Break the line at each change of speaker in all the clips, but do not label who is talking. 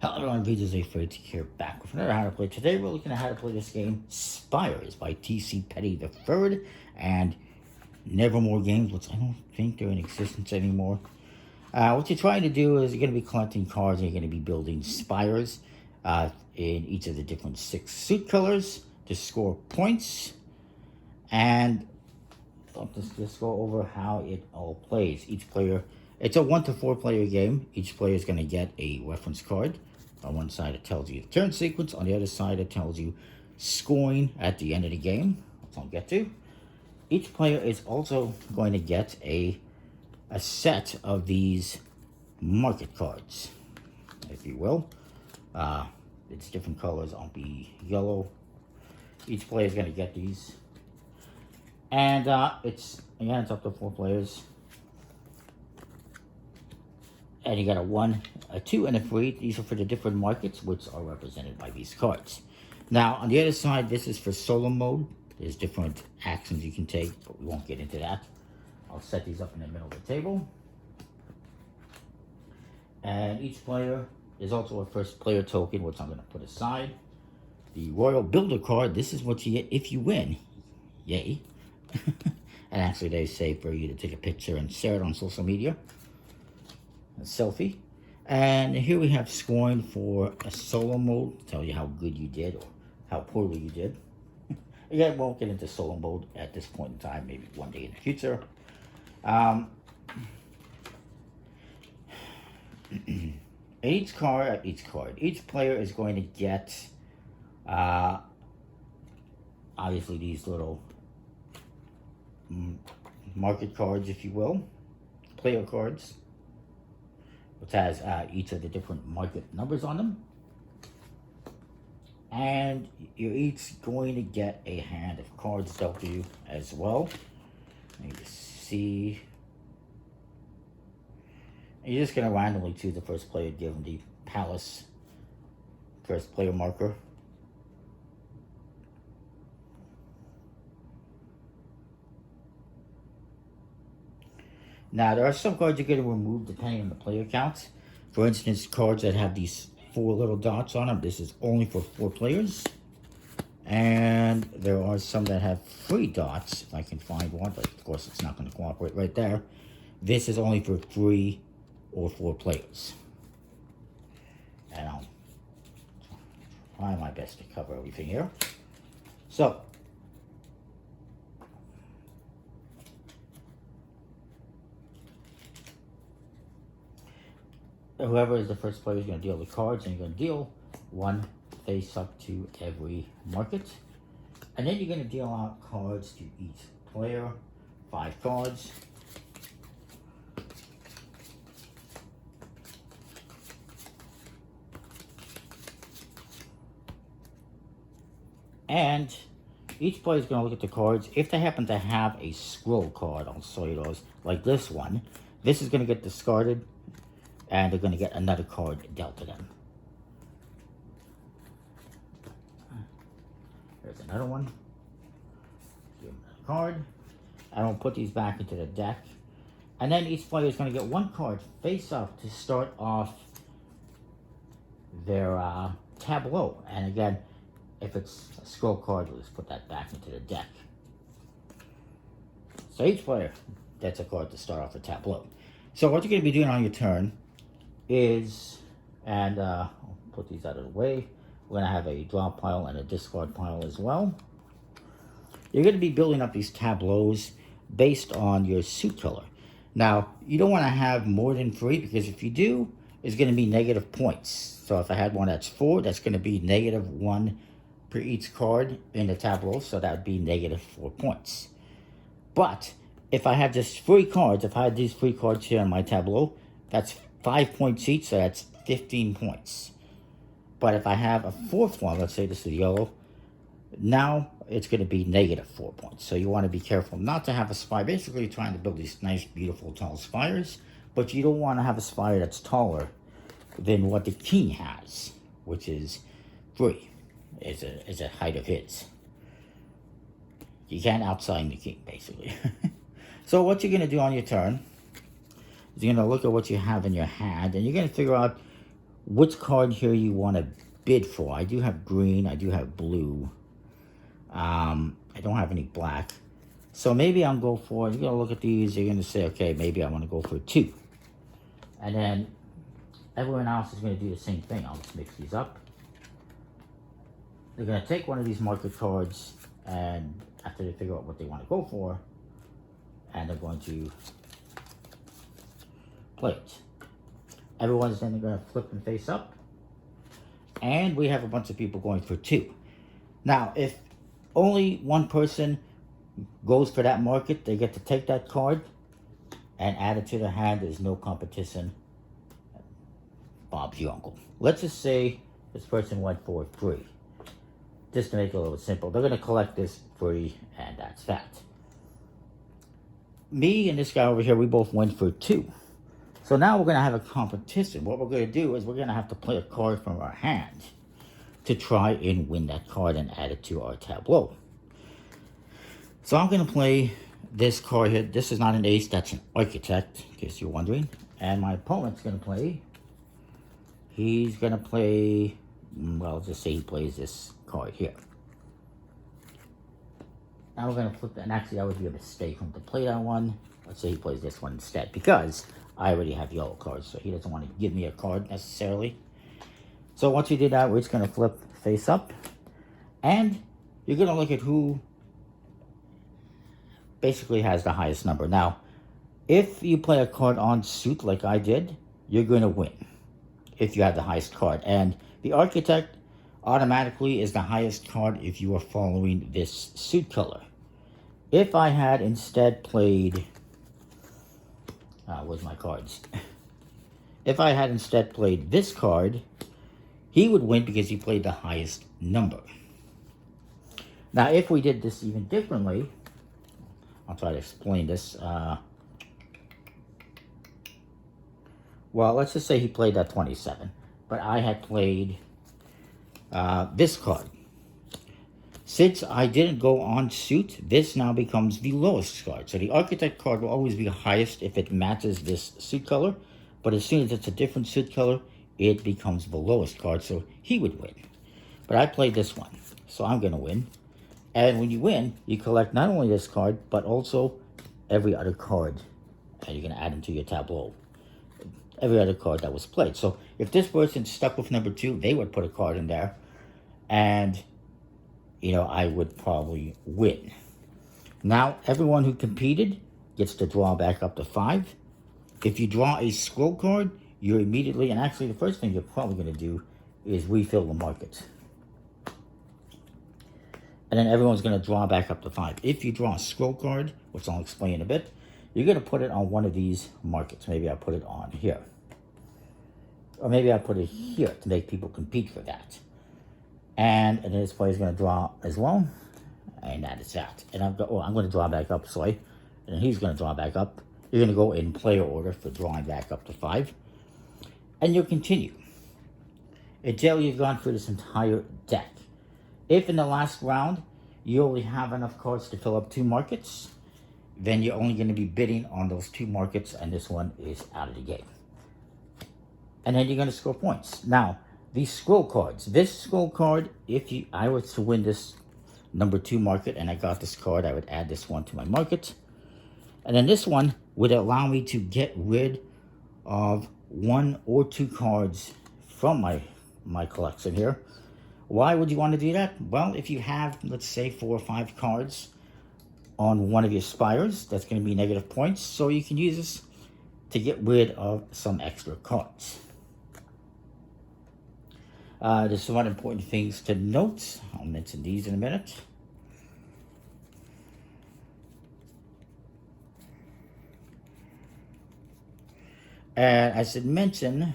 Hello everyone, Videos Afraid here back with another how to play. Today we're looking at how to play this game, Spires by T.C. Petty III and Nevermore Games, which I don't think they're in existence anymore. What you're trying to do is you're going to be collecting cards and you're going to be building spires in each of the different 6 suit colors to score points. And let's just go over how it all plays. Each player, it's a 1 to 4 player game. Each player is going to get a reference card. On one side it tells you the turn sequence, on the other side it tells you scoring at the end of the game, which I'll get to. Each player is also going to get a set of these market cards, if you will. It's different colors. I'll be yellow. Each player is going to get these. And it's up to 4 players. And you got a 1, a 2, and a 3. These are for the different markets, which are represented by these cards. Now, on the other side, this is for solo mode. There's different actions you can take, but we won't get into that. I'll set these up in the middle of the table. And each player is also a first player token, which I'm going to put aside. The Royal Builder card, this is what you get if you win. Yay. And actually, they say for you to take a picture and share it on social media. A selfie. And here we have scoring for a solo mode to tell you how good you did or how poorly you did. Again, won't get into solo mode at this point in time, maybe one day in the future. Each player is going to get obviously these little market cards, if you will, player cards, which has each of the different market numbers on them. And you're each going to get a hand of cards dealt to you as well. Let me just see. And you're just going to randomly choose the first player, give them the Palace first player marker. Now, there are some cards you're going to remove depending on the player count. For instance, cards that have these 4 little dots on them. This is only for 4 players. And there are some that have 3 dots, if I can find one, but of course it's not going to cooperate right there. This is only for 3 or 4 players. And I'll try my best to cover everything here. So, whoever is the first player is going to deal the cards, and you're going to deal 1 face up to every market. And then you're going to deal out cards to each player, 5 cards. And each player is going to look at the cards. If they happen to have a scroll card, I'll show you those, like this one. This is going to get discarded, and they're going to get another card dealt to them. There's another one. Give them another card. And we'll put these back into the deck. And then each player is going to get 1 card face up to start off their tableau. And again, if it's a scroll card, we'll just put that back into the deck. So each player gets a card to start off the tableau. So what you're going to be doing on your turn is, and I'll put these out of the way, we're going to have a draw pile and a discard pile as well. You're going to be building up these tableaus based on your suit color. Now, you don't want to have more than 3, because if you do, it's going to be negative points. So if I had one that's 4, that's going to be negative 1 per each card in the tableau, so that would be negative 4 points. But if I have just 3 cards, if I had these 3 cards here in my tableau, that's 5 points each, so that's 15 points. But if I have a 4th one, let's say this is yellow, now it's going to be negative 4 points. So you want to be careful not to have a spire. Basically, you're trying to build these nice, beautiful, tall spires, but you don't want to have a spire that's taller than what the king has, which is 3, is a height of his. You can't outshine the king, basically. So what you're going to do on your turn is you're going to look at what you have in your hand, and you're going to figure out which card here you want to bid for. I do have green, I do have blue. I don't have any black. So maybe I'm going for, you're going to look at these, you're going to say, okay, maybe I want to go for 2. And then everyone else is going to do the same thing. I'll just mix these up. They're going to take one of these market cards, and after they figure out what they want to go for, and they're going to play it. Everyone's then going to flip and face up. And we have a bunch of people going for 2. Now, if only one person goes for that market, they get to take that card and add it to their hand. There's no competition. Bob's your uncle. Let's just say this person went for 3. Just to make it a little simple. They're going to collect this free, and that's that. Me and this guy over here, we both went for 2. So now we're going to have a competition. What we're going to do is we're going to have to play a card from our hand to try and win that card and add it to our tableau. So I'm going to play this card here. This is not an ace, that's an architect, in case you're wondering. And my opponent's going to play, he's going to play, well, let's just say he plays this card here. Now we're going to flip that, and actually that would be a mistake for him to play that one. Let's say he plays this one instead, because I already have yellow cards, so he doesn't want to give me a card necessarily. So once we did that, we're just going to flip face up, and you're going to look at who basically has the highest number. Now, if you play a card on suit like I did, you're going to win if you have the highest card. And the architect automatically is the highest card if you are following this suit color. If I had instead played, where's my cards? If I had instead played this card, he would win because he played the highest number. Now, if we did this even differently, I'll try to explain this. Well, let's just say he played that 27, but I had played this card. Since I didn't go on suit, this now becomes the lowest card. So the architect card will always be the highest if it matches this suit color, but as soon as it's a different suit color, it becomes the lowest card, so he would win. But I played this one, so I'm going to win. And when you win, you collect not only this card, but also every other card. And you're going to add them to your tableau. Every other card that was played. So if this person stuck with number 2, they would put a card in there. And, you know, I would probably win. Now, everyone who competed gets to draw back up to 5. If you draw a scroll card, you're immediately, and actually the first thing you're probably going to do is refill the market. And then everyone's going to draw back up to 5. If you draw a scroll card, which I'll explain in a bit, you're going to put it on one of these markets. Maybe I'll put it on here. Or maybe I'll put it here to make people compete for that. And then this player's going to draw as well. And that is that. And I'm going to draw back up, sorry. And then he's going to draw back up. You're going to go in player order for drawing back up to 5. And you'll continue until you've gone through this entire deck. If in the last round you only have enough cards to fill up 2 markets, then you're only going to be bidding on those 2 markets, and this one is out of the game. And then you're going to score points. Now, these scroll cards. This scroll card, if I was to win this number 2 market and I got this card, I would add this one to my market. And then this one would allow me to get rid of 1 or 2 cards from my collection here. Why would you want to do that? Well, if you have, let's say, 4 or 5 cards on one of your spires, that's going to be negative points. So you can use this to get rid of some extra cards. There's some other important things to note. I'll mention these in a minute. And I should mention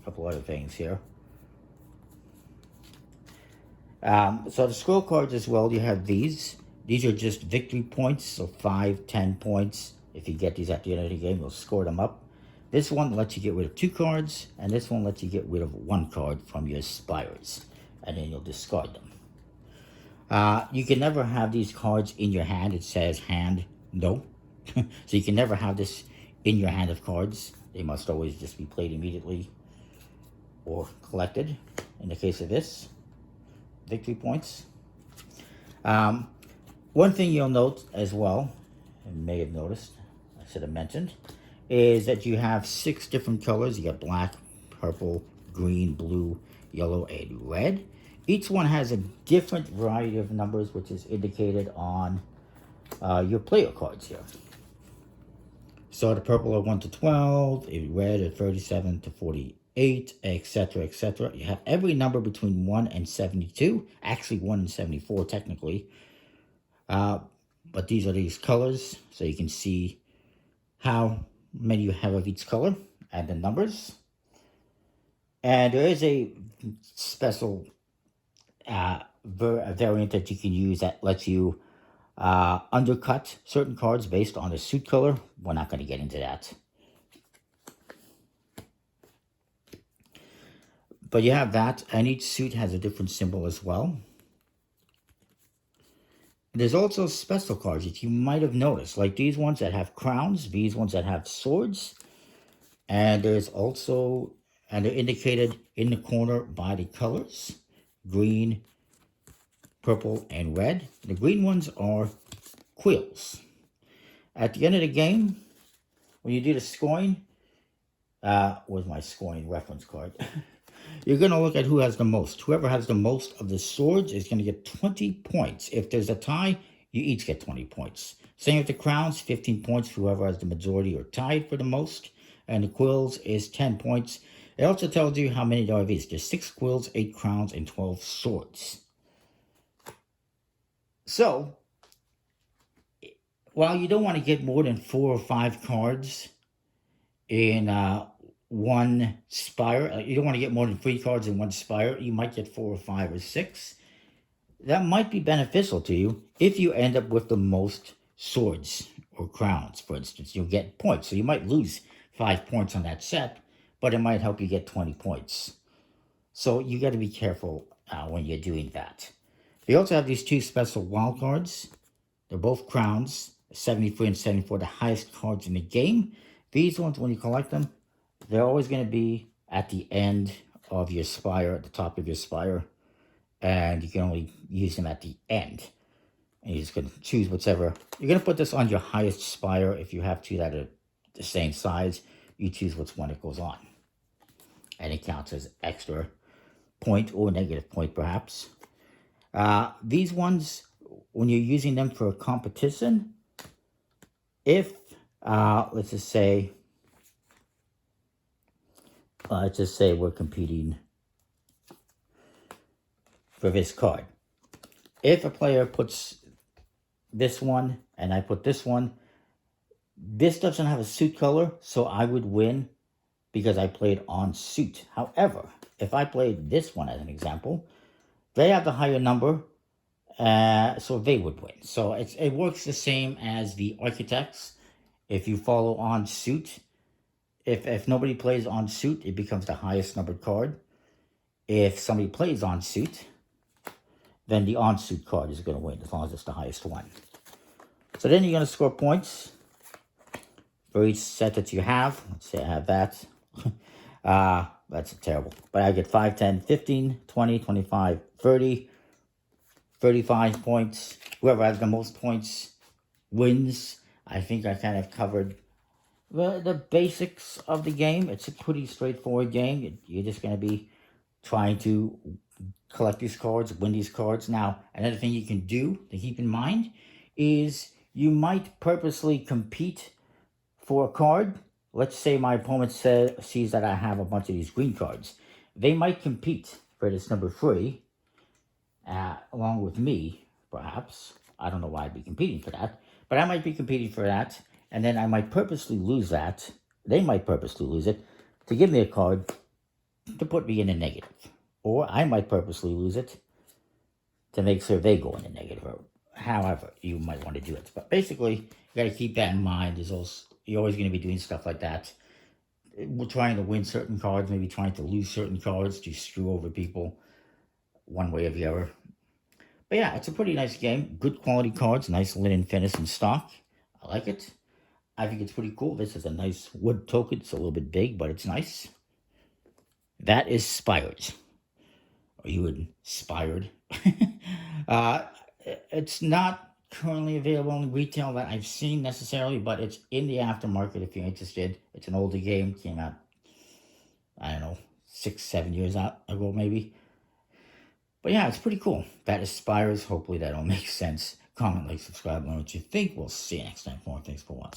a couple other things here. So the scroll cards as well, you have these. These are just victory points, so 5, 10 points. If you get these at the end of the game, you'll score them up. This one lets you get rid of 2 cards, and this one lets you get rid of 1 card from your spires, and then you'll discard them. You can never have these cards in your hand. It says hand, no. So you can never have this in your hand of cards. They must always just be played immediately or collected. In the case of this, victory points. One thing you'll note as well, and may have noticed, I should have mentioned, is that you have 6 different colors. You got black, purple, green, blue, yellow, and red. Each one has a different variety of numbers, which is indicated on your player cards here. So the purple are 1 to 12, the red are 37 to 48, etc., etc. You have every number between 1 and 72, actually 1 and 74 technically. But these are these colors, so you can see how many you have of each color and the numbers. And there is a special variant that you can use that lets you undercut certain cards based on the suit color. We're not going to get into that. But you have that, and each suit has a different symbol as well. There's also special cards that you might have noticed, like these ones that have crowns, these ones that have swords. And there's also, and they're indicated in the corner by the colors, green, purple, and red. The green ones are quills. At the end of the game, when you do the scoring, where's my scoring reference card? You're going to look at who has the most. Whoever has the most of the swords is going to get 20 points. If there's a tie, you each get 20 points. Same with the crowns, 15 points for whoever has the majority or tied for the most. And the quills is 10 points. It also tells you how many there are of each. There's 6 quills, 8 crowns, and 12 swords. So, while you don't want to get more than 4 or 5 cards in one spire, you don't want to get more than 3 cards in one spire, you might get 4 or 5 or 6. That might be beneficial to you if you end up with the most swords or crowns, for instance. You'll get points, so you might lose 5 points on that set, but it might help you get 20 points. So you got to be careful when you're doing that. They also have these 2 special wild cards. They're both crowns, 73 and 74, the highest cards in the game. These ones, when you collect them, they're always going to be at the end of your spire, at the top of your spire. And you can only use them at the end. And you're just going to choose whichever. You're going to put this on your highest spire. If you have 2 that are the same size, you choose which one it goes on. And it counts as extra point or negative point, perhaps. These ones, when you're using them for a competition, if, let's just say we're competing for this card. If a player puts this one and I put this one, this doesn't have a suit color, so I would win because I played on suit. However, if I played this one as an example, they have the higher number, so they would win. So it works the same as the architects. If you follow on suit, if nobody plays on suit, it becomes the highest numbered card. If somebody plays on suit, then the on suit card is going to win as long as it's the highest one. So then you're going to score points for each set that you have. Let's say I have that. That's terrible. But I get 5, 10, 15, 20, 25, 30, 35 points. Whoever has the most points wins. I think I kind of covered the basics of the game. It's a pretty straightforward game. You're just going to be trying to collect these cards, win these cards. Now, another thing you can do to keep in mind is you might purposely compete for a card. Let's say my opponent sees that I have a bunch of these green cards. They might compete for this number 3, along with me, perhaps. I don't know why I'd be competing for that, but I might be competing for that, and then I might purposely lose that. They might purposely lose it to give me a card to put me in a negative. Or I might purposely lose it to make sure they go in the negative, or however you might want to do it. But basically, you got to keep that in mind. You're always going to be doing stuff like that. We're trying to win certain cards, maybe trying to lose certain cards to screw over people one way or the other. But yeah, it's a pretty nice game. Good quality cards, nice linen finish and stock. I like it. I think it's pretty cool. This is a nice wood token. It's a little bit big, but it's nice. That is Spires. Are you inspired? uh, it's not currently available in retail that I've seen necessarily, but it's in the aftermarket if you're interested. It's an older game. Came out, I don't know, 6-7 years ago maybe. But yeah, it's pretty cool. That is Spires. Hopefully that all makes sense. Comment, like, subscribe, learn what you think. We'll see you next time. Thanks for watching.